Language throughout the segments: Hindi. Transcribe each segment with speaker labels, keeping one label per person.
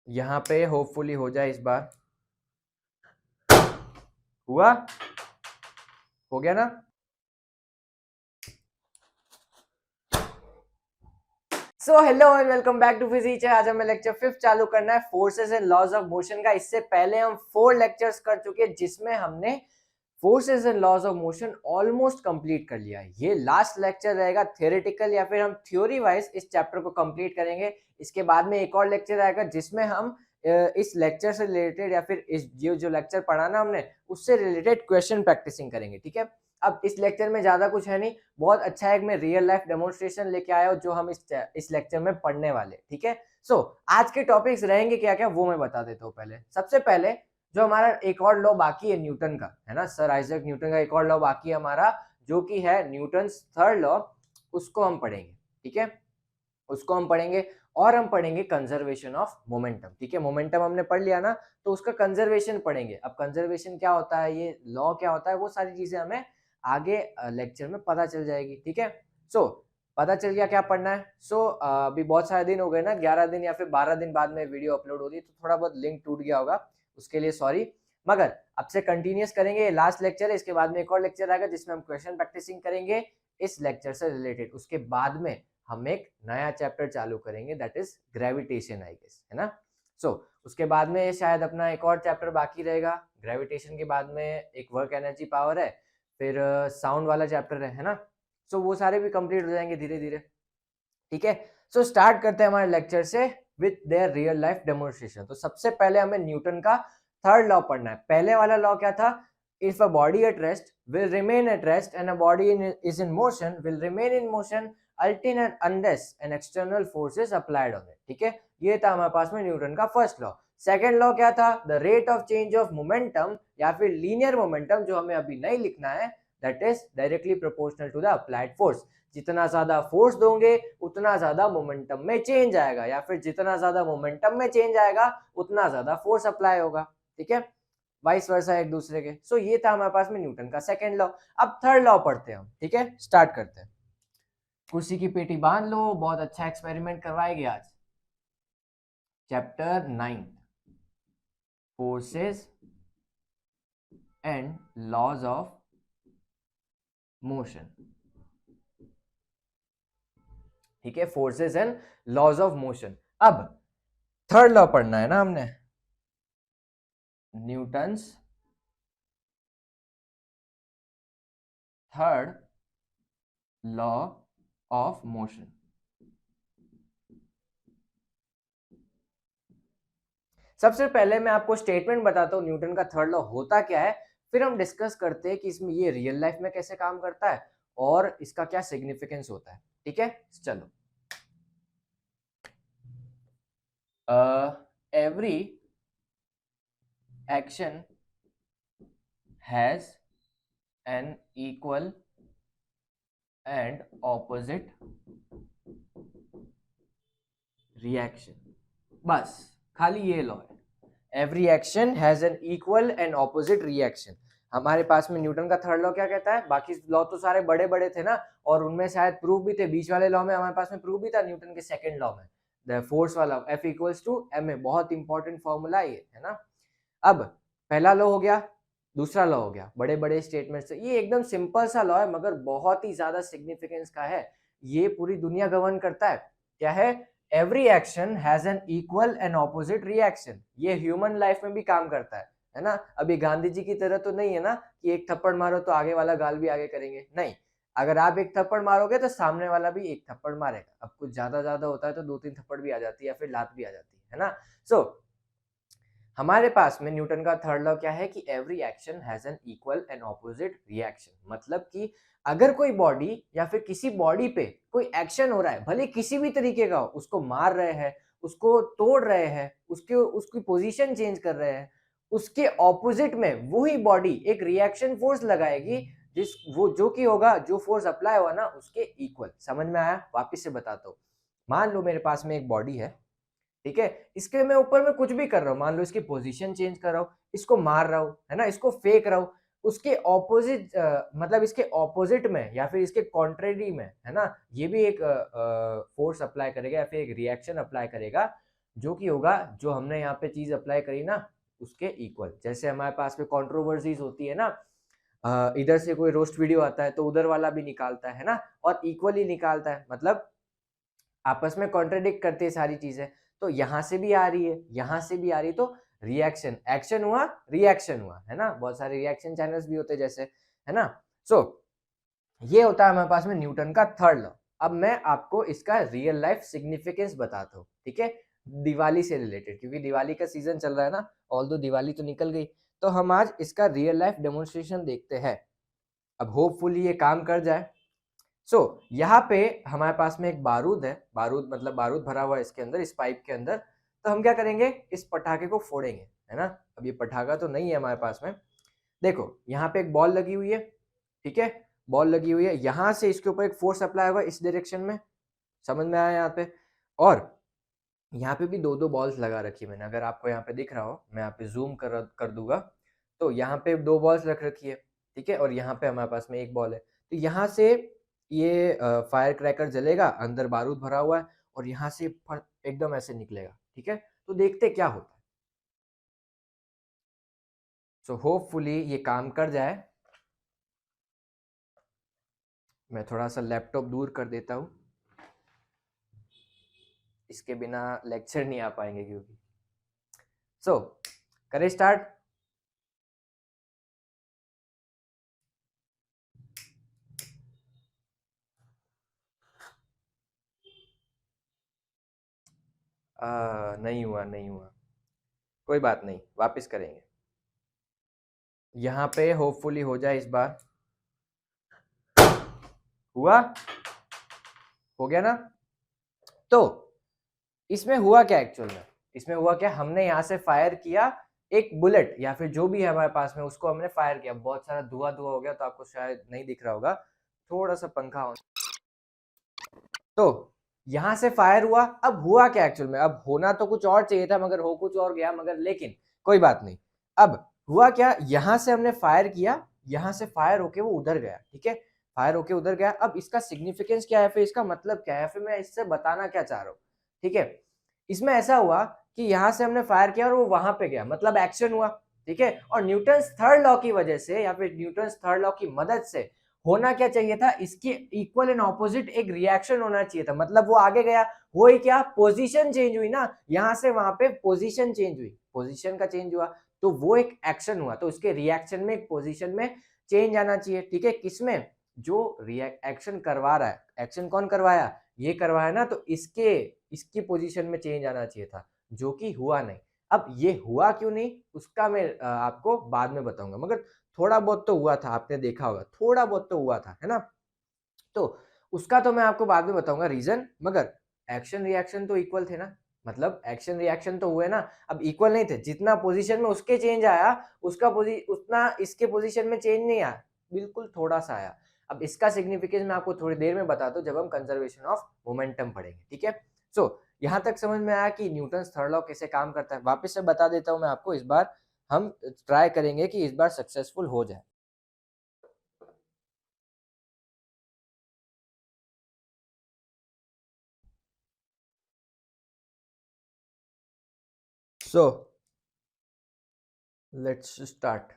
Speaker 1: यहाँ पे होपफुली हो जाए इस बार। हुआ? हो गया ना? So hello and welcome back to physics. आज हमें लेक्चर 5 चालू करना है, forces and laws of motion का। इससे पहले हम 4 लेक्चर्स कर चुके हैं जिसमें हमने forces and laws of motion almost complete कर लिया है। ये लास्ट लेक्चर रहेगा थ्योरेटिकल, या फिर हम थ्योरी वाइज इस चैप्टर को कंप्लीट करेंगे। इसके बाद में एक और लेक्चर आएगा जिसमें हम इस लेक्चर से रिलेटेड या फिर इस जो लेक्चर पढ़ाना हमने उससे रिलेटेड क्वेश्चन प्रैक्टिसिंग करेंगे। ठीक है, अब इस लेक्चर में ज्यादा कुछ है नहीं, बहुत अच्छा है, मैं रियल लाइफ डेमोन्स्ट्रेशन लेके आया हूँ जो हम इस लेक्चर में पढ़ने वाले। ठीक है, सो आज के टॉपिक्स रहेंगे क्या क्या वो मैं बता देता हूँ। पहले सबसे पहले जो हमारा एक और लॉ बाकी है न्यूटन का, है ना, सर आइजैक न्यूटन का एक और लॉ बाकी है हमारा, जो कि है न्यूटन थर्ड लॉ, उसको हम पढ़ेंगे। ठीक है, उसको हम पढ़ेंगे और हम पढ़ेंगे कंजर्वेशन ऑफ मोमेंटम। ठीक है, मोमेंटम हमने पढ़ लिया ना, तो उसका कंजर्वेशन पढ़ेंगे। अब कंजर्वेशन क्या होता है, ये लॉ क्या होता है, वो सारी चीजें हमें आगे लेक्चर में पता चल जाएगी। ठीक है, सो पता चल गया क्या पढ़ना है। अभी बहुत सारे दिन हो गए ना, 11 दिन या फिर 12 दिन बाद में वीडियो अपलोड हो रही है, तो थोड़ा बहुत लिंक टूट गया होगा, उसके लिए सॉरी। मगर अब से कंटिन्यूस करेंगे, लास्ट लेक्चर है, इसके बाद में एक और लेक्चर आएगा जिसमें हम क्वेश्चन प्रैक्टिसिंग करेंगे इस लेक्चर से रिलेटेड। उसके बाद में हम एक नया चैप्टर चालू करेंगे, that is gravitation, I guess, है ना। उसके बाद में शायद अपना एक और चैप्टर बाकी रहेगा। ग्रेविटेशन के बाद में एक वर्क एनर्जी पावर है, फिर साउंड वाला चैप्टर है ना। वो सारे भी कंप्लीट हो जाएंगे धीरे धीरे। ठीक है, स्टार्ट करते हैं हमारे लेक्चर से with their real life demonstration. तो सबसे पहले हमें न्यूटन का थर्ड लॉ पढ़ना है। पहले वाला लॉ क्या था, if a body at rest will remain at rest and a body is in motion will remain in motion ultimate unless an external force is applied on it. ठीक है, ये था हमारे पास में न्यूटन का फर्स्ट लॉ। सेकेंड लॉ क्या था, the rate of change of momentum या फिर लीनियर मोमेंटम, जो हमें अभी नहीं लिखना है, that is directly proportional to the applied force. जितना ज्यादा फोर्स दोगे उतना ज्यादा मोमेंटम में चेंज आएगा, या फिर जितना ज्यादा मोमेंटम में चेंज आएगा उतना ज्यादा फोर्स अप्लाई होगा। ठीक है, वाइस वर्सा एक दूसरे के। ये था हमारे पास में न्यूटन का सेकंड लॉ। अब थर्ड लॉ पढ़ते हैं हम। ठीक है, स्टार्ट करते हैं। कुर्सी की पेटी बांध लो, बहुत अच्छा एक्सपेरिमेंट करवाएंगे आज। Chapter 9, forces and laws of motion. ठीक है, forces and laws of motion. अब थर्ड लॉ पढ़ना है ना हमने, Newton's third law of motion. सबसे पहले मैं आपको स्टेटमेंट बताता हूं न्यूटन का थर्ड लॉ होता क्या है, फिर हम डिस्कस करते हैं कि इसमें ये रियल लाइफ में कैसे काम करता है और इसका क्या सिग्निफिकेंस होता है। ठीक है, चलो। Every action has an equal and opposite reaction. बस खाली ये लॉ है, every action has an equal and opposite reaction. हमारे पास में न्यूटन का थर्ड लॉ क्या कहता है, बाकी लॉ तो सारे बड़े बड़े थे ना, और उनमें शायद प्रूफ भी थे। बीच वाले लॉ में हमारे पास में प्रूफ भी था, न्यूटन के सेकंड लॉ में, द फोर्स वाला, F इक्वल्स टू ma, बहुत इंपॉर्टेंट फॉर्मूला ये, है ना। अब पहला लॉ हो गया, दूसरा लॉ हो गया, बड़े बड़े स्टेटमेंट से। ये एकदम सिंपल सा लॉ है मगर बहुत ही ज्यादा सिग्निफिकेंस का है, ये पूरी दुनिया गवर्न करता है। क्या है, every action has an equal and opposite reaction. ये ह्यूमन लाइफ में भी काम करता है ना। अभी गांधी जी की तरह तो नहीं है ना कि एक थप्पड़ मारो तो आगे वाला गाल भी आगे करेंगे, नहीं। अगर आप एक थप्पड़ मारोगे तो सामने वाला भी एक थप्पड़ मारेगा। अब कुछ ज्यादा होता है तो 2-3 थप्पड़ भी आ जाती है, या फिर लात भी आ जाती है ना। हमारे पास में न्यूटन का थर्ड लॉ क्या है कि every action has an equal and opposite reaction. मतलब कि अगर कोई बॉडी या फिर किसी बॉडी पे कोई एक्शन हो रहा है, भले किसी भी तरीके का हो, उसको मार रहे हैं, उसको तोड़ रहे हैं, उसकी पोजीशन चेंज कर रहे हैं, उसके ऑपोजिट में वही बॉडी एक रिएक्शन फोर्स लगाएगी, वो जो कि होगा, जो फोर्स अप्लाई हुआ ना उसके इक्वल। समझ में आया? वापिस से बताता हूँ। मान लो मेरे पास में एक बॉडी है, ठीक है, इसके मैं ऊपर में कुछ भी कर रहा हूँ, मान लो इसकी पोजीशन चेंज कर रहा हूँ, इसको मार रहा हूँ, है ना, इसको फेंक रहा हूँ, उसके ऑपोजिट मतलब इसके ऑपोजिट में या फिर इसके कॉन्ट्रेरी में, है ना, ये भी एक फोर्स अप्लाई करेगा या फिर एक रिएक्शन अप्लाई करेगा। जो कि होगा जो हमने यहाँ पे चीज अप्लाई करी ना उसके इक्वल। जैसे हमारे पास में कंट्रोवर्सीज होती है ना, इधर से कोई रोस्ट वीडियो आता है तो उधर वाला भी निकालता है ना, और इक्वली निकालता है, मतलब आपस में कॉन्ट्रडिक्ट करती है सारी चीजें। तो यहाँ से भी आ रही है, यहाँ से भी आ रही है, तो रिएक्शन, एक्शन हुआ, रिएक्शन हुआ, है ना। बहुत सारे रिएक्शन चैनल्स भी होते हैं जैसे, है ना। सो ये होता है हमारे पास में न्यूटन का थर्ड लॉ। अब मैं आपको इसका रियल लाइफ सिग्निफिकेंस बताता हूँ, ठीक है, दिवाली से रिलेटेड, क्योंकि दिवाली का सीजन चल रहा है ना, ऑल्दो दिवाली तो निकल गई, तो हम आज इसका रियल लाइफ डेमोन्स्ट्रेशन देखते हैं। अब होपफुली ये काम कर जाए। सो यहाँ पे हमारे पास में एक बारूद है, बारूद मतलब बारूद भरा हुआ है इसके अंदर, इस पाइप के अंदर। तो हम क्या करेंगे, इस पटाखे को फोड़ेंगे, है ना। अब ये पटाखा तो नहीं है हमारे पास में, देखो यहाँ पे एक बॉल लगी हुई है, ठीक है, बॉल लगी हुई है, यहाँ से इसके ऊपर एक फोर्स अप्लाई होगा इस डायरेक्शन में, समझ में आया यहाँ पे। और यहाँ पे भी दो दो बॉल्स लगा रखी है मैंने, अगर आपको यहाँ पे दिख रहा हो, मैं यहाँ पे जूम कर दूंगा, तो यहाँ पे दो बॉल्स रख रखी है, ठीक है, और यहाँ पे हमारे पास में एक बॉल है। तो यहाँ से ये फायर क्रैकर जलेगा, अंदर बारूद भरा हुआ है, और यहाँ से एकदम ऐसे निकलेगा, ठीक है। तो देखते क्या होता है। सो होपफुली ये काम कर जाए। मैं थोड़ा सा लैपटॉप दूर कर देता हूँ, इसके बिना लेक्चर नहीं आ पाएंगे, क्योंकि सो करें स्टार्ट। नहीं हुआ, नहीं हुआ, कोई बात नहीं, वापस करेंगे। यहाँ पे होपफुली हो जाए इस बार। हुआ, हो गया ना। तो इसमें हुआ क्या एक्चुअल में, इसमें हुआ क्या, हमने यहाँ से फायर किया एक बुलेट, या फिर जो भी है हमारे पास में, उसको हमने फायर किया, बहुत सारा धुआं धुआं हो गया, तो आपको शायद नहीं दिख रहा होगा, थोड़ा सा पंखा ऑन। तो यहाँ से फायर हुआ, अब हुआ क्या एक्चुअल में, अब होना तो कुछ और चाहिए था, मगर हो कुछ और गया, मगर लेकिन कोई बात नहीं। अब हुआ क्या, यहाँ से हमने फायर किया, यहाँ से फायर होके वो उधर गया, ठीक है, फायर होके उधर गया। अब इसका सिग्निफिकेंस क्या है, फिर इसका मतलब क्या है, फिर मैं इससे बताना क्या चाह रहा हूँ, ठीक है। इसमें ऐसा हुआ कि यहाँ से हमने फायर किया और वो वहां पे गया, मतलब एक्शन हुआ, ठीक है। और न्यूटन थर्ड लॉ की वजह से, या फिर न्यूटन थर्ड लॉ की मदद से होना क्या चाहिए था, इसके इक्वल एंड ऑपोजिट एक रिएक्शन होना चाहिए था, मतलब वो आगे गया, वो ही क्या, पोजीशन चेंज हुई ना, यहां से वहां पे पोजीशन चेंज हुई, पोजीशन का चेंज हुआ, तो वो एक एक्शन हुआ, तो उसके रिएक्शन में एक पोजीशन में चेंज आना चाहिए, ठीक है। किसमें, जो एक्शन करवा रहा है, एक्शन कौन करवाया, ये करवाया ना, तो इसके इसकी पोजीशन में चेंज आना चाहिए था, जो कि हुआ नहीं। अब ये हुआ क्यों नहीं, उसका मैं आपको बाद में बताऊंगा, मगर थोड़ा बहुत तो हुआ था, आपने देखा होगा, थोड़ा बहुत तो हुआ था, है ना। तो उसका तो मैं आपको बाद में बताऊंगा रीजन, मगर एक्शन रिएक्शन तो इक्वल थे ना, मतलब एक्शन रिएक्शन तो हुए ना। अब इक्वल नहीं थे, जितना पोजीशन में उसके चेंज आया, उसका उतना इसके पोजीशन में चेंज नहीं आया, बिल्कुल थोड़ा सा आया। अब इसका सिग्निफिकेंस मैं आपको थोड़ी देर में बताता हूँ, जब हम कंजर्वेशन ऑफ मोमेंटम पढ़ेंगे, ठीक है। सो यहाँ तक समझ में आया कि न्यूटन थर्ड लॉ कैसे काम करता है, वापस से बता देता हूँ मैं आपको, इस बार हम ट्राई करेंगे कि इस बार सक्सेसफुल हो जाए। So let's start.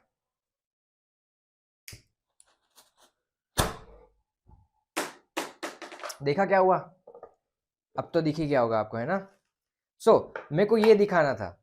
Speaker 1: देखा क्या हुआ, अब तो दिख ही गया होगा आपको, है ना। सो मेरे को ये दिखाना था,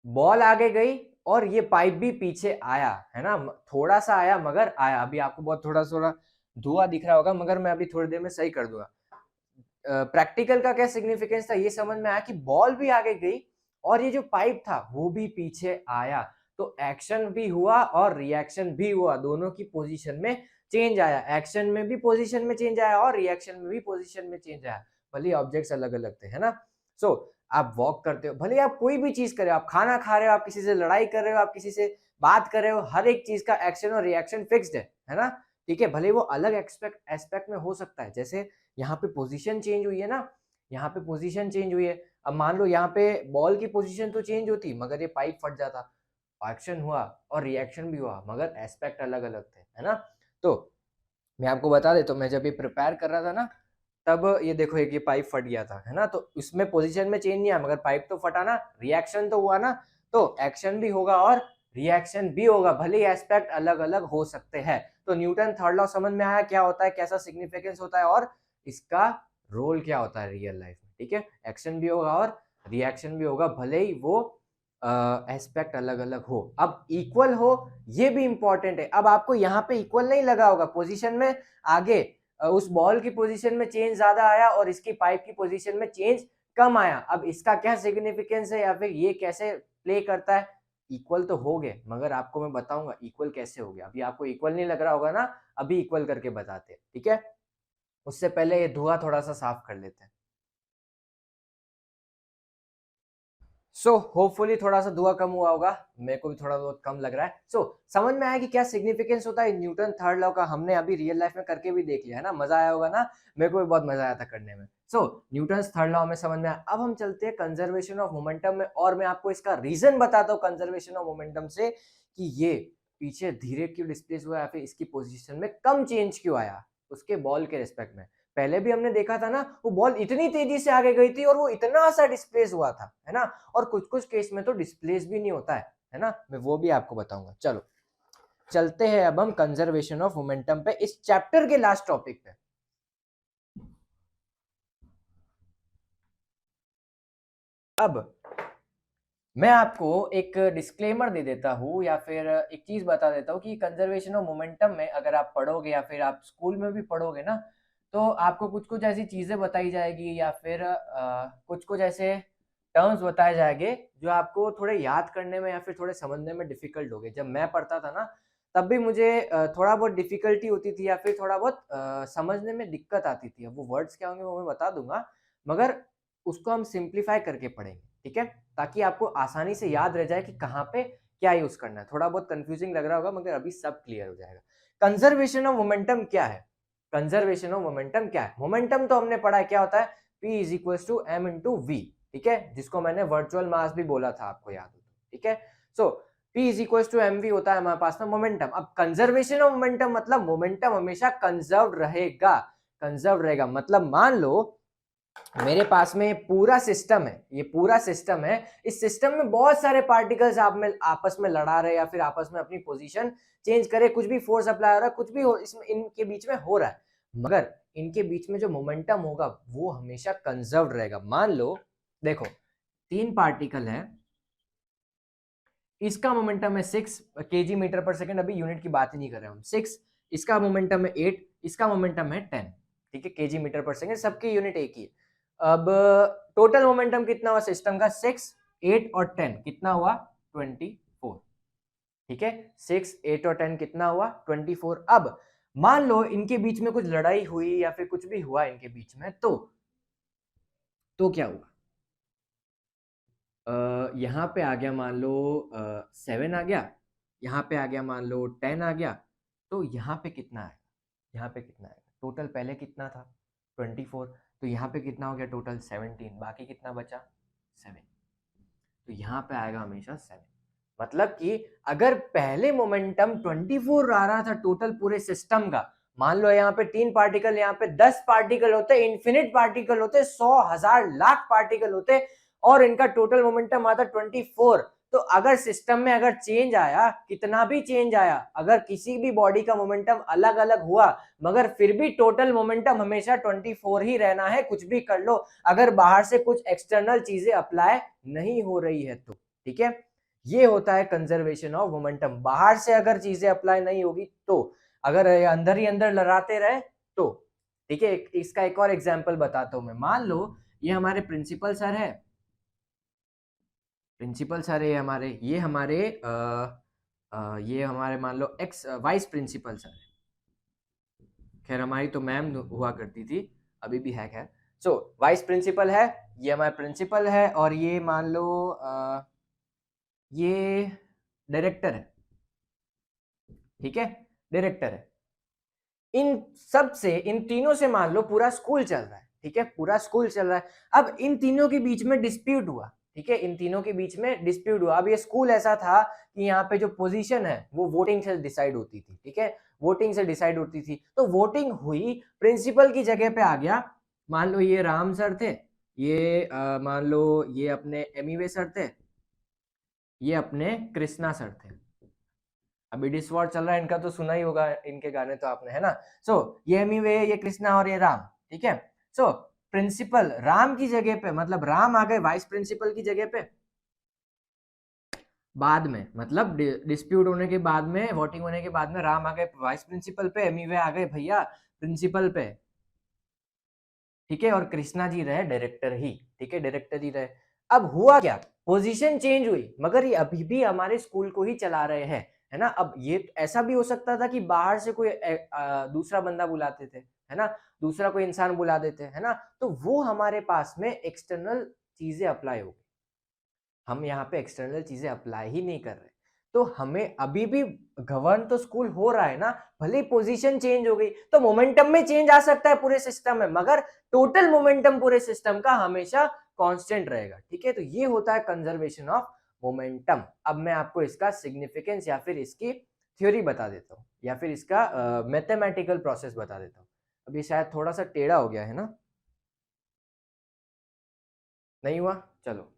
Speaker 1: बॉल आगे गई और ये पाइप भी पीछे आया, है ना, थोड़ा सा आया मगर आया। अभी आपको बहुत थोड़ा थोड़ा धुआं दिख रहा होगा, मगर मैं अभी थोड़ी देर में सही कर दूंगा। प्रैक्टिकल का क्या सिग्निफिकेंस था, ये समझ में आया कि बॉल भी आगे गई और ये जो पाइप था वो भी पीछे आया, तो एक्शन भी हुआ और रिएक्शन भी हुआ, दोनों की पोजीशन में चेंज आया, एक्शन में भी पोजीशन में चेंज आया और रिएक्शन में भी पोजीशन में चेंज आया, भले ऑब्जेक्ट्स अलग अलग थे, है ना। सो आप वॉक करते हो, भले आप कोई भी चीज कर रहे हो, आप खाना खा रहे हो, आप किसी से लड़ाई कर रहे हो, आप किसी से बात कर रहे हो, हर एक चीज का एक्शन और रिएक्शन फिक्स्ड है ना, ठीक है। भले वो अलग एस्पेक्ट में हो सकता है, जैसे यहाँ पे पोजीशन चेंज हुई है ना, यहाँ पे पोजीशन चेंज हुई है। अब मान लो यहाँ पे बॉल की पोजीशन तो चेंज होती, मगर ये पाइप फट जाता, एक्शन हुआ और रिएक्शन भी हुआ, मगर एस्पेक्ट अलग अलग थे, है ना। तो मैं आपको बता देता हूँ, मैं जब ये प्रिपेयर कर रहा था ना, तब ये देखो एक ये पाइप फट गया था, है ना, तो इसमें पोजीशन में चेंज नहीं आया मगर पाइप तो फटा ना, रिएक्शन तो हुआ ना, तो एक्शन भी होगा और रिएक्शन भी होगा, भले ही एस्पेक्ट अलग अलग हो सकते हैं। तो न्यूटन थर्ड लॉ समझ में आया क्या होता है, कैसा सिग्निफिकेंस होता है और इसका रोल क्या होता है रियल लाइफ में। ठीक है, एक्शन भी होगा और रिएक्शन भी होगा, भले ही वो एस्पेक्ट अलग अलग हो। अब इक्वल हो ये भी इंपॉर्टेंट है। अब आपको यहाँ पे इक्वल नहीं लगा होगा पोजीशन में, आगे उस बॉल की पोजीशन में चेंज ज्यादा आया और इसकी पाइप की पोजीशन में चेंज कम आया। अब इसका क्या सिग्निफिकेंस है या फिर ये कैसे प्ले करता है, इक्वल तो हो गए मगर आपको मैं बताऊंगा इक्वल कैसे हो गया। अभी आपको इक्वल नहीं लग रहा होगा ना, अभी इक्वल करके बताते हैं। ठीक है, उससे पहले ये धुआं थोड़ा सा साफ कर लेते हैं। सो होपफुली थोड़ा सा धुआं कम हुआ होगा, मेरे को भी थोड़ा बहुत कम लग रहा है। समझ में आया कि क्या सिग्निफिकेंस होता है न्यूटन थर्ड लॉ का। हमने अभी रियल लाइफ में करके भी देख लिया है ना, मजा आया होगा ना, मेरे को भी बहुत मजा आया था करने में। न्यूटन थर्ड लॉ में समझ में आया। अब हम चलते हैं कंजर्वेशन ऑफ मोमेंटम में और मैं आपको इसका रीजन बताता हूँ कंजर्वेशन ऑफ मोमेंटम से कि ये पीछे धीरे क्यों डिस्प्लेस हुआ या फिर इसकी पोजिशन में कम चेंज क्यों आया उसके बॉल के रिस्पेक्ट में। पहले भी हमने देखा था ना, वो बॉल इतनी तेजी से आगे गई थी और वो इतना सा डिस्प्लेस हुआ था, है ना, और कुछ कुछ केस में तो डिस्प्लेस भी नहीं होता है ना, मैं वो भी आपको बताऊंगा। चलो चलते हैं अब हम कंजर्वेशन ऑफ मोमेंटम पे, इस चैप्टर के लास्ट टॉपिक पे। अब मैं आपको एक डिस्क्लेमर दे देता हूँ या फिर एक चीज बता देता हूँ कि कंजर्वेशन ऑफ मोमेंटम में अगर आप पढ़ोगे या फिर आप स्कूल में भी पढ़ोगे ना, तो आपको कुछ कुछ ऐसी चीजें बताई जाएगी या फिर कुछ कुछ ऐसे टर्म्स बताए जाएंगे जो आपको थोड़े याद करने में या फिर थोड़े समझने में डिफिकल्ट होंगे। जब मैं पढ़ता था ना तब भी मुझे थोड़ा बहुत डिफिकल्टी होती थी या फिर थोड़ा बहुत समझने में दिक्कत आती थी। अब वो वर्ड्स क्या होंगे वो मैं बता दूंगा, मगर उसको हम सिंप्लीफाई करके पढ़ेंगे। ठीक है, ताकि आपको आसानी से याद रह जाए कि कहाँ पे क्या यूज करना है। थोड़ा बहुत कंफ्यूजिंग लग रहा होगा मगर अभी सब क्लियर हो जाएगा। कंजर्वेशन ऑफ मोमेंटम क्या है, कंजर्वेशन ऑफ मोमेंटम क्या है। मोमेंटम तो हमने पढ़ा है क्या होता है, P is equal to M into V. ठीक है, जिसको मैंने वर्चुअल मास भी बोला था, आपको याद हो। ठीक है, so P is equal to M V होता है हमारे पास में मोमेंटम। अब कंजर्वेशन ऑफ मोमेंटम मतलब मोमेंटम हमेशा कंजर्व रहेगा। कंजर्व रहेगा मतलब मान लो मेरे पास में पूरा सिस्टम है, ये पूरा सिस्टम है, इस सिस्टम में बहुत सारे पार्टिकल्स आप में आपस में लड़ा रहे या फिर आपस में अपनी पोजीशन चेंज करे, कुछ भी फोर्स अप्लाई हो रहा है, कुछ भी हो इसमें इनके बीच में हो रहा है, मगर इनके बीच में जो मोमेंटम होगा वो हमेशा कंजर्व रहेगा। मान लो देखो 3 पार्टिकल है, इसका मोमेंटम है 6 kg मीटर पर सेकंड, अभी यूनिट की बात ही नहीं कर रहे हम। 6, इसका मोमेंटम है 8, इसका मोमेंटम है 10। ठीक है, kg मीटर पर सेकंड, सबकी यूनिट एक ही है। अब टोटल मोमेंटम कितना हुआ सिस्टम का, 6, 8 और 10 कितना हुआ 24। ठीक है, 6, 8 और 10 कितना हुआ 24। अब मान लो इनके बीच में कुछ लड़ाई हुई या फिर कुछ भी हुआ इनके बीच में, तो क्या हुआ, यहाँ पे आ गया मान लो 7 आ गया, यहाँ पे आ गया मान लो 10 आ गया, तो यहाँ पे कितना आएगा, यहाँ पे कितना आएगा, टोटल पहले कितना था 24, तो यहाँ पे कितना हो गया टोटल 17, बाकी कितना बचा 7, तो यहाँ पे आएगा हमेशा 7। मतलब कि अगर पहले मोमेंटम 24 आ रहा था टोटल पूरे सिस्टम का, मान लो यहाँ पे 3 पार्टिकल, यहाँ पे 10 पार्टिकल होते, इन्फिनिट पार्टिकल होते, 100, 1000, लाख पार्टिकल होते और इनका टोटल मोमेंटम आता 24, तो अगर सिस्टम में अगर चेंज आया, कितना भी चेंज आया, अगर किसी भी बॉडी का मोमेंटम अलग अलग हुआ, मगर फिर भी टोटल मोमेंटम हमेशा 24 ही रहना है, कुछ भी कर लो, अगर बाहर से कुछ एक्सटर्नल चीजें अप्लाई नहीं हो रही है तो। ठीक है, ये होता है कंजर्वेशन ऑफ मोमेंटम। बाहर से अगर चीजें अप्लाई नहीं होगी तो, अगर अंदर ही अंदर लड़ाते रहे तो। ठीक है, इसका एक और एग्जांपल बताता हूं मैं। मान लो ये हमारे प्रिंसिपल सर है, प्रिंसिपल सर है हमारे, ये हमारे मान लो एक्स वाइस प्रिंसिपल सर है। खैर हमारी तो मैम हुआ करती थी, अभी भी है खैर। वाइस प्रिंसिपल है, ये हमारा प्रिंसिपल है और ये मान लो ये डायरेक्टर है। ठीक है, डायरेक्टर है। इन सब से, इन तीनों से मान लो पूरा स्कूल चल रहा है। ठीक है, पूरा स्कूल चल रहा है। अब इन तीनों के बीच में डिस्प्यूट हुआ। ठीक है, इन तीनों के बीच में डिस्प्यूट हुआ। अब ये स्कूल ऐसा था कि यहाँ पे जो पोजीशन है वो वोटिंग से डिसाइड होती थी। ठीक है, वोटिंग से डिसाइड होती थी, तो वोटिंग हुई, प्रिंसिपल की जगह पे आ गया मान लो ये राम सर थे, ये मान लो ये अपने एमिवे सर थे, ये अपने कृष्णा सर थे। अभी डिस वॉर चल रहा है, इनका तो सुना ही होगा, इनके गाने तो आपने, है ना। सो ये एमिवे, ये कृष्णा और ये राम, ठीक है। सो प्रिंसिपल राम की जगह पे, मतलब राम आ गए वाइस प्रिंसिपल की जगह पे बाद में, मतलब डिस्प्यूट होने के बाद में, वोटिंग होने के बाद में राम आ गए वाइस प्रिंसिपल पे, एमिवे आ गए भैया प्रिंसिपल पे, ठीक है। और कृष्णा जी रहे डायरेक्टर ही, ठीक है, डायरेक्टर ही रहे। अब हुआ क्या, पोजीशन चेंज हुई, मगर ये अभी भी हमारे स्कूल को ही चला रहे हैं, है ना। अब ये ऐसा भी हो सकता था कि बाहर से कोई दूसरा बंदा बुलाते थे, है ना, दूसरा कोई इंसान बुला देते, है ना, तो वो हमारे पास में एक्सटर्नल चीजें अप्लाई हो, हम यहाँ पे एक्सटर्नल चीजें अप्लाई ही नहीं कर रहे, तो हमें अभी भी गवर्न तो स्कूल हो रहा है ना, भले पोजीशन चेंज हो गई तो मोमेंटम में चेंज आ सकता है पूरे सिस्टम में, मगर टोटल मोमेंटम पूरे सिस्टम का हमेशा कांस्टेंट रहेगा, ठीक है। तो ये होता है कंजर्वेशन ऑफ मोमेंटम। अब मैं आपको इसका सिग्निफिकेंस या फिर इसकी थ्योरी बता देता हूँ, या फिर इसका मैथमेटिकल प्रोसेस बता देता हूँ। अभी शायद थोड़ा सा टेढ़ा हो गया है ना, नहीं हुआ, चलो।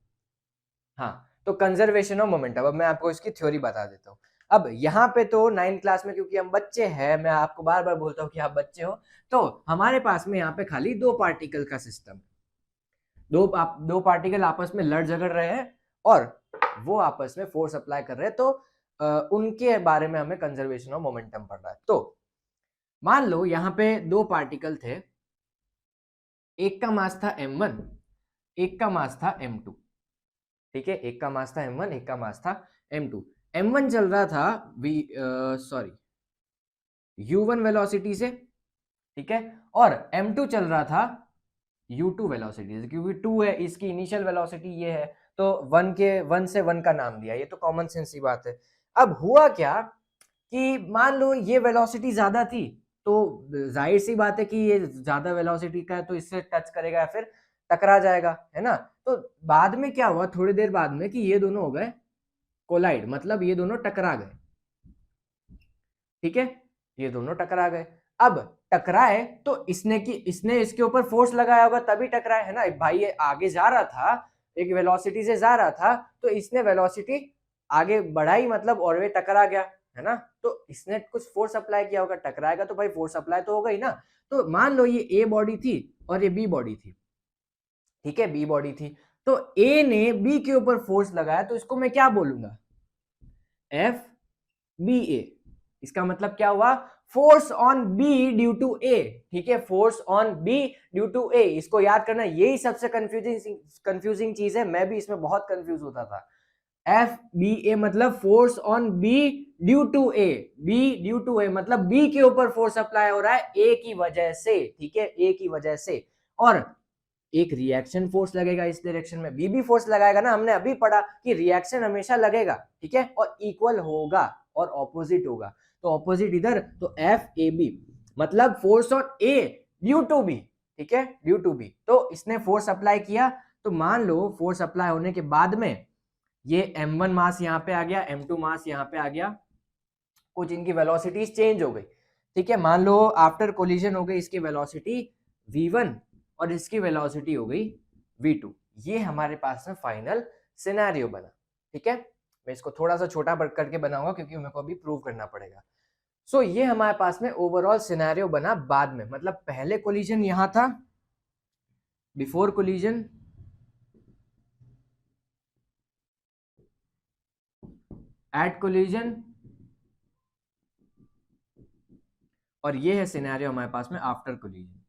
Speaker 1: हाँ, तो कंजर्वेशन ऑफ मोमेंटम, अब मैं आपको इसकी थ्योरी बता देता हूँ। अब यहाँ पे तो 9th क्लास में, क्योंकि हम बच्चे हैं, मैं आपको बार बार बोलता हूँ कि आप बच्चे हो, तो हमारे पास में यहाँ पे खाली दो पार्टिकल का सिस्टम, दो पार्टिकल आपस में लड़ झगड़ रहे हैं और वो आपस में फोर्स अप्लाई कर रहे हैं, तो उनके बारे में हमें कंजर्वेशन ऑफ मोमेंटम पढ़ रहा है। तो मान लो यहाँ पे दो पार्टिकल थे, एक का मास था m1, एक का मास था m2, ठीक है, एक का मास था m1, एक का मास था m2। m1 चल रहा था u1 वेलोसिटी से, ठीक है, और m2 चल रहा था u2 वेलोसिटी से, क्योंकि 2 है इसकी इनिशियल वेलोसिटी, ये है, तो 1 से 1 का नाम दिया, ये तो कॉमन सेंस की बात है। अब हुआ क्या कि मान लो ये वेलोसिटी ज्यादा थी, तो जाहिर सी बात है कि ये ज्यादा वेलोसिटी का है, तो इससे टच करेगा या फिर टकरा जाएगा, है ना। तो बाद में क्या हुआ, थोड़ी देर बाद में, कि ये दोनों हो गए कोलाइड, मतलब ये दोनों टकरा गए, ठीक है, ये दोनों टकरा गए। अब टकराए तो इसने इसके ऊपर फोर्स लगाया होगा तभी टकराए, है ना। भाई ये आगे जा रहा था, एक वेलोसिटी से जा रहा था, तो इसने वेलोसिटी आगे बढ़ाई, मतलब और वे टकरा गया, है ना। तो इसने कुछ फोर्स अप्लाई किया होगा, टकराएगा तो भाई फोर्स अप्लाई तो होगा ही ना। तो मान लो ये ए बॉडी थी और ये बी बॉडी थी, ठीक है, बी बॉडी थी, तो ए ने बी के ऊपर फोर्स लगाया, तो इसको मैं क्या बोलूंगा, एफ बी ए। इसका मतलब क्या हुआ, force on B due to A, ठीक है, force on B due to A. इसको याद करना, यही सबसे कंफ्यूजिंग चीज है, मैं भी इसमें बहुत कंफ्यूज होता था। एफ बी ए मतलब force on B due to A, B due to A मतलब बी के ऊपर फोर्स अप्लाई हो रहा है ए की वजह से, ठीक है, ए की वजह से। और एक रिएक्शन फोर्स लगेगा इस डायरेक्शन में, बी भी फोर्स लगाएगा ना, हमने अभी पढ़ा कि रिएक्शन हमेशा लगेगा, ठीक है, और इक्वल होगा और ऑपोजिट होगा, तो ऑपोजिट इधर, तो एफ ए बी मतलब force on A due to B, ठीक है, ड्यू टू बी। तो इसने फोर्स अप्लाई किया, तो मान लो फोर्स अप्लाई होने के बाद में ये m1 मास यहाँ पे आ गया, m2 मास यहाँ पे आ गया, कुछ इनकी वेलोसिटीज चेंज हो गई, ठीक है। मान लो आफ्टर कोलिजन हो गई इसकी वेलोसिटी v1 और इसकी वेलोसिटी हो गई v2। ये हमारे पास में फाइनल सिनेरियो बना, ठीक है। मैं इसको थोड़ा सा छोटा करके बनाऊंगा क्योंकि मेरे को अभी प्रूव करना पड़ेगा। सो ये हमारे पास में ओवरऑल सिनेरियो बना बाद में, मतलब पहले कोलिजन यहां था, बिफोर कोलिजन, एट कोलिजन, और ये है सिनेरियो हमारे पास में आफ्टर कोलिजन,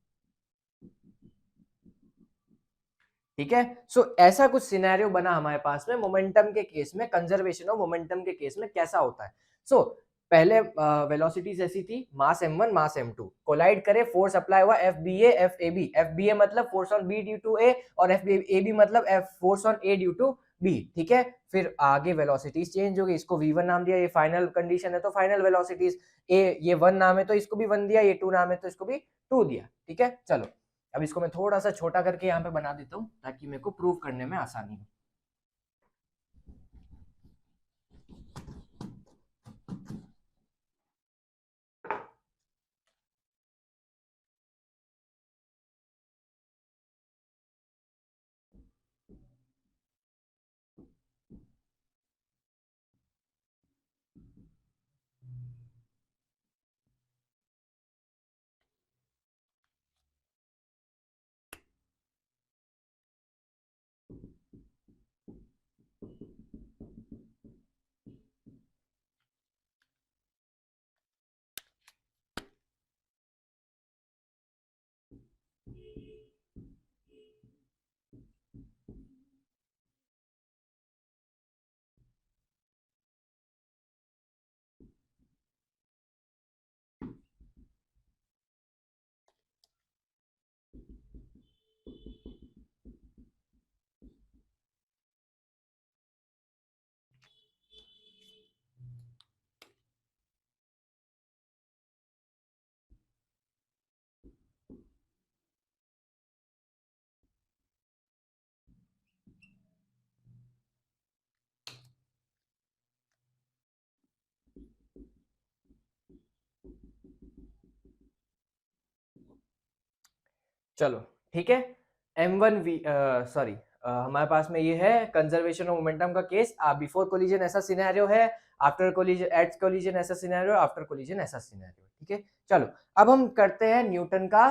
Speaker 1: ठीक है। सो ऐसा कुछ सिनेरियो बना हमारे पास में मोमेंटम के केस में, कंजर्वेशन ऑफ मोमेंटम के केस में कैसा होता है। सो पहले वेलोसिटीज ऐसी थी, mass m1 mass m2 collide करे, फोर्स अप्लाई हुआ एफ बी ए मतलब force on B due to A, और एफ बी मतलब force on A due to B, ठीक है। फिर आगे वेलोसिटीज चेंज हो गई, इसको v1 नाम दिया, ये फाइनल कंडीशन है तो फाइनल वेलोसिटीज, ए ये 1 नाम है तो इसको भी 1 दिया, ये 2 नाम है तो इसको भी 2 दिया, ठीक है। चलो अब इसको मैं थोड़ा सा छोटा करके यहाँ पे बना देता हूँ ताकि मेरे को प्रूव करने में आसानी हो। चलो ठीक है, m1v सॉरी हमारे पास में ये है कंजर्वेशन ऑफ मोमेंटम का केस। बिफोर कोलिजन ऐसा सिनेरियो है, आफ्टर कोलिजन एट कोलिजन ऐसा सिनेरियो, आफ्टर कोलिजन ऐसा सिनेरियो। ठीक है, चलो अब हम करते हैं न्यूटन का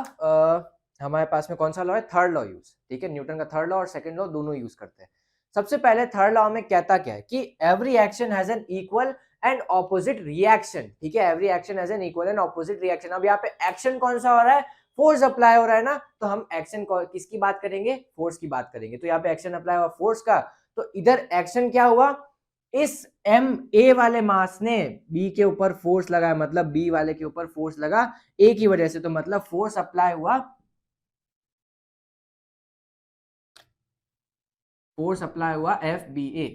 Speaker 1: हमारे पास में कौन सा लॉ है, थर्ड लॉ यूज। ठीक है, न्यूटन का थर्ड लॉ और सेकंड लॉ दोनों यूज करते हैं। सबसे पहले थर्ड लॉ में कहता क्या है कि every action has an equal and opposite reaction. ठीक है, every action has an equal and opposite reaction. अब यहाँ पे एक्शन कौन सा हो रहा है, फोर्स अप्लाई हो रहा है ना, तो हम एक्शन किसकी बात करेंगे, फोर्स की बात करेंगे। तो यहाँ पे एक्शन अप्लाई हुआ फोर्स का, तो इधर एक्शन क्या हुआ, इस एम ए वाले मास ने बी के ऊपर फोर्स लगाया, मतलब बी वाले के ऊपर फोर्स लगा ए की वजह से, तो मतलब फोर्स अप्लाई हुआ, फोर्स अप्लाई हुआ एफ बी ए।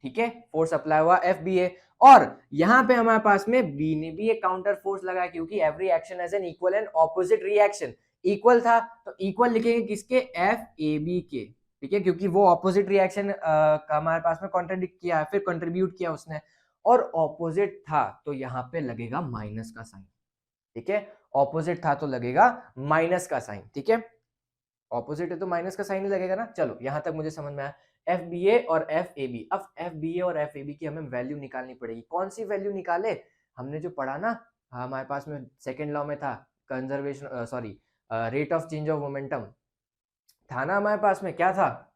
Speaker 1: ठीक है, फोर्स अप्लाई हुआ एफ बी ए, और यहां पे हमारे पास में बी ने भी एक काउंटर फोर्स लगाया, क्योंकि every action has an equal and opposite reaction. Equal था तो इक्वल लिखेंगे किसके, एफ ए बी के। ठीक है, क्योंकि वो ऑपोजिट रिएक्शन का हमारे पास में कॉन्ट्रडिक्ट किया, फिर कंट्रीब्यूट किया उसने, और ऑपोजिट था तो यहाँ पे लगेगा माइनस का साइन। ठीक है, ऑपोजिट था तो लगेगा माइनस का साइन। ठीक है, ऑपोजिट है तो माइनस का साइन ही लगेगा ना। चलो यहां तक मुझे समझ में आया, एफ बी ए और एफ ए बी। अब एफ बी ए और एफ ए बी की हमें वैल्यू निकालनी पड़ेगी। कौन सी वैल्यू निकाले, हमने जो पढ़ा ना हमारे पास में सेकेंड लॉ में था, conservation sorry rate of change of momentum था ना हमारे पास में, क्या था,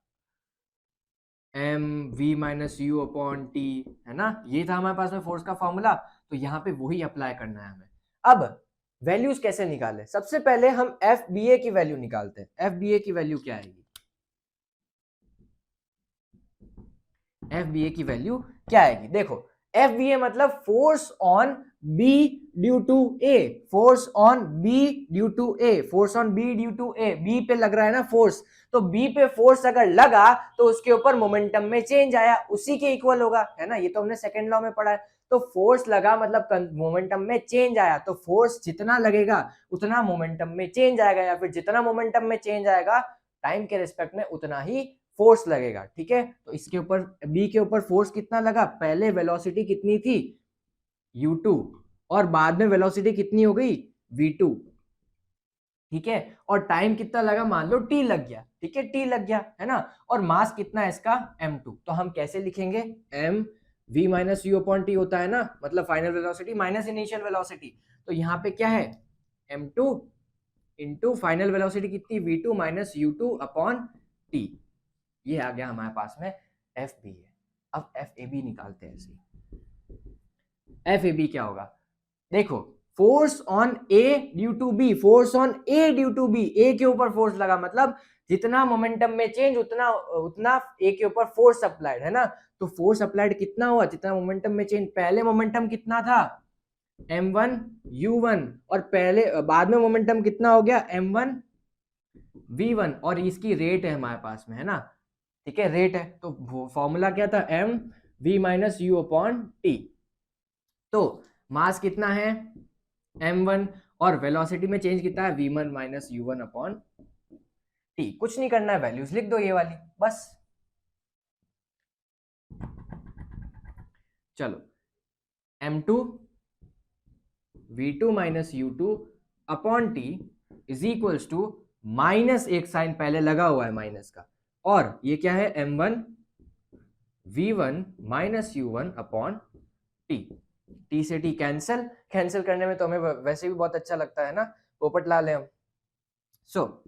Speaker 1: M V minus U upon T, है ना, ये था हमारे पास में फोर्स का फॉर्मूला। तो यहाँ पे वही अप्लाई करना है हमें। अब वैल्यूज कैसे निकाले, सबसे पहले हम एफ बी ए की वैल्यू निकालते हैं। एफ बी ए की वैल्यू क्या आएगी, एफ बी ए की वैल्यू क्या आएगी, देखो एफ बी ए मतलब force on B due to A, force on B due to A, force on B due to A, B पे लग रहा है ना फोर्स, तो बी पे फोर्स अगर लगा तो उसके ऊपर मोमेंटम में चेंज आया, उसी के इक्वल होगा, है ना, ये तो हमने सेकंड लॉ में पढ़ा है। तो फोर्स लगा मतलब मोमेंटम में चेंज आया, तो फोर्स जितना लगेगा उतना मोमेंटम में चेंज आएगा, या फिर जितना मोमेंटम में चेंज आएगा टाइम के रिस्पेक्ट में उतना ही फोर्स लगेगा। ठीक है, तो इसके ऊपर बी के ऊपर फोर्स कितना लगा, पहले वेलोसिटी कितनी थी u2, और बाद में वेलोसिटी कितनी हो गई v2। ठीक है, और टाइम कितना लगा, मान लो t लग गया। ठीक है, t लग गया, है ना, और मास कितना है इसका m2। तो हम कैसे लिखेंगे, m v minus U upon T होता है ना, मतलब final velocity minus initial velocity. तो यहाँ पे क्या है, m2 इंटू फाइनल वेलोसिटी कितनी, v2 minus u2 upon T. ये आ गया हमारे पास में एफ बी है। अब एफ ए बी निकालते हैं ऐसे। एफ ए बी क्या होगा, देखो force on A due to B, force on A due to B, A के ऊपर फोर्स लगा, मतलब जितना मोमेंटम में चेंज उतना उतना ए के ऊपर फोर्स अप्लाइड, है ना। तो फोर्स अप्लाइड कितना हुआ, जितना मोमेंटम में चेंज, पहले मोमेंटम कितना था m1 u1, और पहले बाद में मोमेंटम कितना हो गया m1 v1, और इसकी रेट है हमारे पास में, है ना। ठीक है, रेट है, तो फॉर्मूला क्या था, M V minus U upon T. तो मास कितना है m1, और वेलोसिटी में चेंज कितना है v1 minus u1 upon T. कुछ नहीं करना है, वैल्यूज लिख दो ये वाली बस। चलो m2 v2 minus u2 upon T is equals to, minus एक साइन पहले लगा हुआ है माइनस का, और ये क्या है m1 v1 minus u1 upon T. T से टी कैंसिल, कैंसिल करने में तो हमें वैसे भी बहुत अच्छा लगता है ना, पोपट ला लें हम। सो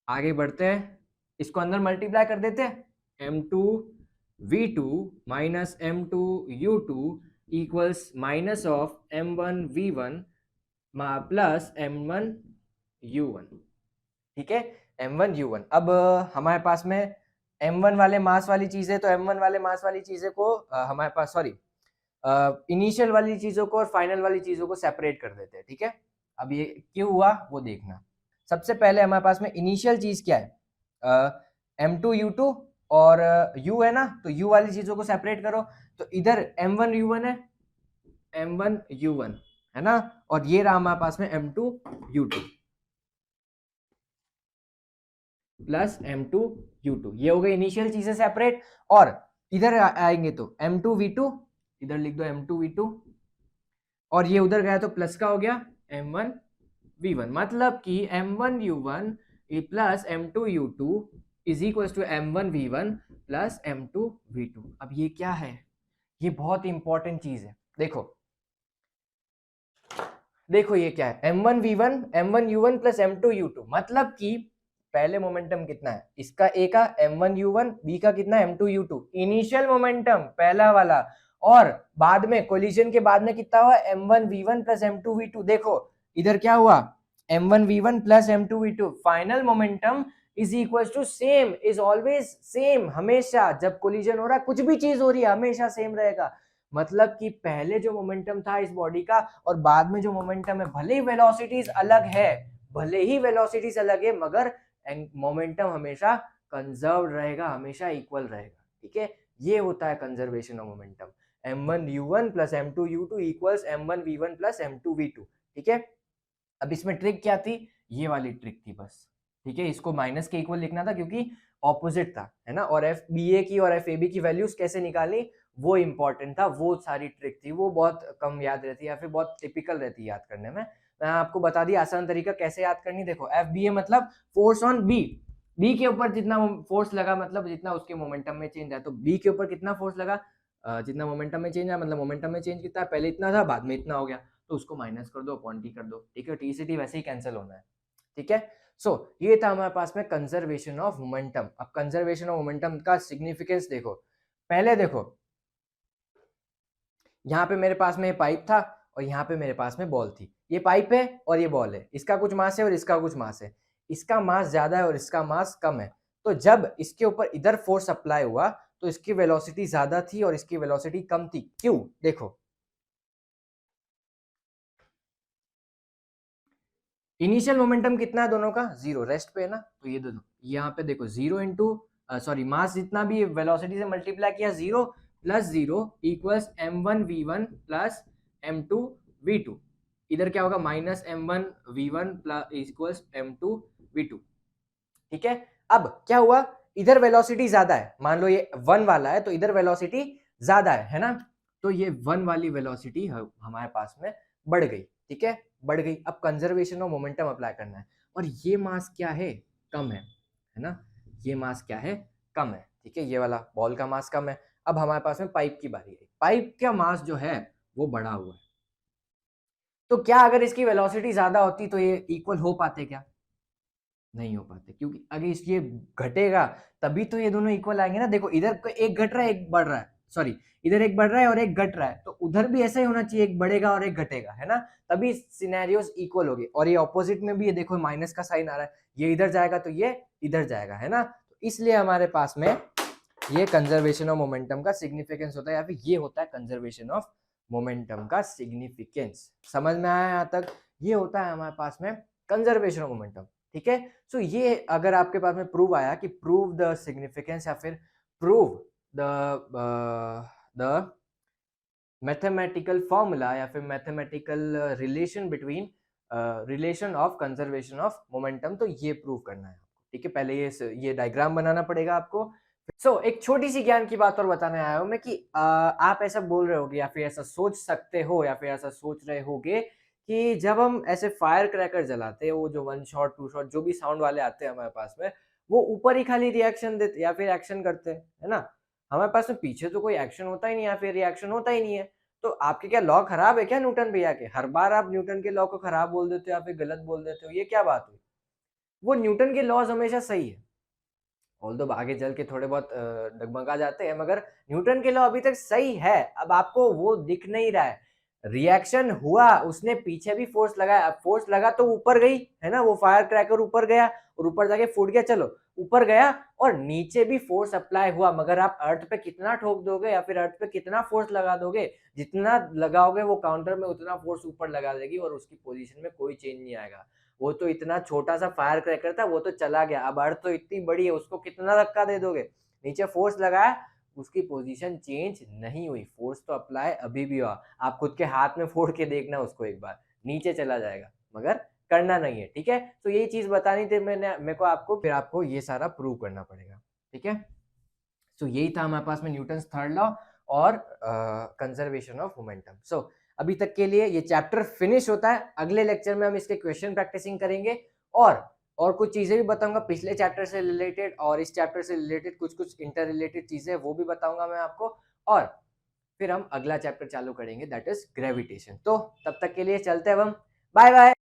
Speaker 1: आगे बढ़ते हैं, इसको अंदर मल्टीप्लाई कर देते हैं, m2v2 minus m2u2 equals minus of m1v1 plus m1u1। ठीक है, m1u1। अब हमारे पास में m1 वाले मास वाली चीजें, तो m1 वाले मास वाली चीजें को हमारे पास सॉरी इनिशियल वाली चीजों को और फाइनल वाली चीजों को सेपरेट कर देते हैं। ठीक है, अब ये क्यों हुआ वो देखना। सबसे पहले हमारे पास में इनिशियल चीज क्या है, m2u2 और u है ना, तो u वाली चीजों को सेपरेट करो, तो इधर m1u1 है, m1u1 है ना, और ये रहा हमारे पास में m2u2 प्लस m2u2, ये हो गई इनिशियल चीजें सेपरेट। और इधर आएंगे तो m2v2, इधर लिख दो m2v2, और ये उधर गया तो प्लस का हो गया m1v1, मतलब कि m1u1 plus m2u2 is equal to m1v1 plus m2v2। अब ये क्या है, ये बहुत इंपॉर्टेंट चीज है। देखो देखो ये क्या है, m1v1 m1u1 प्लस m2u2, मतलब कि पहले मोमेंटम कितना है इसका, a का m1u1, b का कितना m2u2, इनिशियल मोमेंटम पहला वाला, और बाद में कोलिजन के बाद में कितना हुआ m1v1 प्लस m2v2। देखो इधर क्या हुआ m1v1 plus m2v2, final momentum is equal to same, is always same, हमेशा जब कोलिजन हो रहा है कुछ भी चीज हो रही है हमेशा सेम रहेगा। मतलब कि पहले जो मोमेंटम था इस बॉडी का और बाद में जो मोमेंटम है, भले ही वेलोसिटीज अलग है, भले ही वेलोसिटीज अलग है, मगर मोमेंटम हमेशा कंजर्व रहेगा, हमेशा इक्वल रहेगा। ठीक है, ये होता है conservation of momentum, m1u1 plus m2u2 equals m1v1 plus m2v2। ठीक है, अब इसमें ट्रिक क्या थी, ये वाली ट्रिक थी बस। ठीक है, इसको माइनस के इक्वल लिखना था क्योंकि ऑपोजिट था, है ना, और FBA की और FAB की वैल्यूज कैसे निकालनी वो इंपॉर्टेंट था, वो सारी ट्रिक थी, वो बहुत कम याद रहती है या फिर बहुत टिपिकल रहती है याद करने में। मैं आपको बता दिया आसान तरीका कैसे याद करनी। देखो FBA मतलब फोर्स ऑन बी के ऊपर जितना फोर्स लगा मतलब जितना उसके मोमेंटम में चेंज है, तो बी के ऊपर कितना फोर्स लगा, जितना मोमेंटम में चेंज है, मतलब मोमेंटम में चेंज कितना, पहले इतना था बाद में इतना हो गया, तो उसको माइनस कर दो, अपॉन टी कर दो। ठीक है, टी से टी वैसे ही कैंसिल होना है। ठीक है, सो ये था हमारे पास में कंजर्वेशन ऑफ मोमेंटम। अब कंजर्वेशन ऑफ मोमेंटम का सिग्निफिकेंस देखो, पहले देखो यहाँ पे मेरे पास में ये पाइप था और यहाँ पे मेरे पास में बॉल थी, ये पाइप है और ये बॉल है, इसका कुछ मास है और इसका कुछ मास है, इसका मास ज्यादा है और इसका मास कम है, तो जब इसके ऊपर इधर फोर्स अप्लाई हुआ तो इसकी वेलोसिटी ज्यादा थी और इसकी वेलोसिटी कम थी। क्यों, देखो इनिशियल मोमेंटम कितना है दोनों का, जीरो, रेस्ट पे है ना, तो ये दोनों यहाँ पे देखो जीरो इंटू सॉरी मास जितना भी वेलोसिटी से मल्टीप्लाई किया, zero plus zero equals m1v1 plus m2v2, इधर क्या होगा minus m1v1 plus equals m2v2। ठीक है, अब क्या हुआ, इधर वेलोसिटी ज्यादा है, मान लो ये 1 वाला है तो इधर वेलोसिटी ज्यादा है ना, तो ये 1 वाली वेलोसिटी हमारे पास में बढ़ गई। ठीक है, बढ़ गई। अब कंजर्वेशन ऑफ मोमेंटम अप्लाई करना है, और ये मास क्या है, कम है ना, ये मास क्या है, कम है। ठीक है, ये वाला बॉल का मास कम है। अब हमारे पास में पाइप की बारी है, पाइप का मास जो है वो बढ़ा हुआ है, तो क्या अगर इसकी वेलोसिटी ज्यादा होती तो ये इक्वल हो पाते क्या, नहीं हो पाते, क्योंकि अगर ये घटेगा तभी तो ये दोनों इक्वल आएंगे ना। देखो इधर एक घट रहा है एक बढ़ रहा है, सॉरी इधर एक बढ़ रहा है और एक घट रहा है, तो उधर भी ऐसा ही होना चाहिए, एक बढ़ेगा और एक घटेगा, है ना, तभी सिनेरियोस इक्वल होगी। और ये ऑपोजिट में भी ये देखो माइनस का साइन आ रहा है, ये इधर जाएगा तो ये इधर जाएगा, है ना, तो इसलिए हमारे पास में ये कंजर्वेशन ऑफ मोमेंटम का सिग्निफिकेंस होता है, या फिर ये होता है कंजर्वेशन ऑफ मोमेंटम का सिग्निफिकेंस। समझ में आया यहाँ तक, ये होता है हमारे पास में कंजर्वेशन ऑफ मोमेंटम। ठीक है, सो ये अगर आपके पास में प्रूव आया कि प्रूव द सिग्निफिकेंस या फिर प्रूव द मैथमेटिकल फॉर्मूला या फिर mathematical relation between relation of conservation of momentum, तो ये प्रूव करना है। ठीक है, पहले ये डायग्राम बनाना पड़ेगा आपको। एक छोटी सी ज्ञान की बात और बताने आया हूं मैं कि आप ऐसा बोल रहे होगे या फिर ऐसा सोच सकते हो या फिर ऐसा सोच रहे होगे कि जब हम ऐसे फायर क्रैकर जलाते हैं, वो जो 1 शॉट 2 शॉट जो भी साउंड वाले आते हैं हमारे पास में, वो ऊपर ही खाली रिएक्शन देते या फिर एक्शन करते हैं, है ना, हमारे पास में पीछे तो कोई एक्शन होता ही नहीं या फिर रिएक्शन होता ही नहीं है। तो आपके क्या लॉ खराब है क्या न्यूटन भैया के? हर बार आप न्यूटन के लॉ को खराब बोल देते हो या फिर गलत बोल देते हो, ये क्या बात हुई? वो न्यूटन के लॉज हमेशा सही है। ऑल्दो आगे चल के थोड़े बहुत डगमगा जाते हैं, मगर न्यूटन के लॉ अभी तक सही है। अब आपको वो दिख नहीं रहा है। रिएक्शन हुआ, उसने पीछे भी फोर्स लगाया, अब फोर्स लगा तो ऊपर गई, है ना? वो फायर क्रैकर ऊपर गया और ऊपर जाके फूट गया, चलो ऊपर गया और नीचे भी फोर्स अप्लाई हुआ, मगर आप अर्थ पे कितना ठोक दोगे या फिर अर्थ पे कितना फोर्स लगा दोगे? जितना लगाओगे वो काउंटर में उतना फोर्स ऊपर लगा देगी और उसकी पोजीशन में कोई चेंज नहीं आएगा। वो तो इतना छोटा सा फायर क्रैकर था, वो तो चला गया। अब अर्थ तो इतनी बड़ी है, उसको कितना धक्का दे दोगे? नीचे फोर्स लगाया, उसकी पोजीशन चेंज नहीं हुई, फोर्स तो अप्लाई अभी भी हुआ। आप खुद के हाथ में फोड़ के देखना उसको एक बार, नीचे चला जाएगा, मगर करना नहीं है, ठीक है? तो यही चीज बतानी थी मैंने मेरे को आपको, फिर आपको ये सारा प्रूव करना पड़ेगा, ठीक है? सो यही था हमारे पास में न्यूटन्स थर्ड लॉ और कंजर्वेशन ऑफ मोमेंटम। सो अभी तक के लिए ये चैप्टर फिनिश होता है। अगले लेक्चर में हम इसके क्वेश्चन प्रैक्टिसिंग करेंगे और कुछ चीजें भी बताऊंगा पिछले चैप्टर से रिलेटेड और इस चैप्टर से रिलेटेड, कुछ कुछ इंटर रिलेटेड चीजें वो भी बताऊंगा मैं आपको। और फिर हम अगला चैप्टर चालू करेंगे, दैट इज ग्रेविटेशन। तो तब तक के लिए चलते हैं हम, बाय बाय।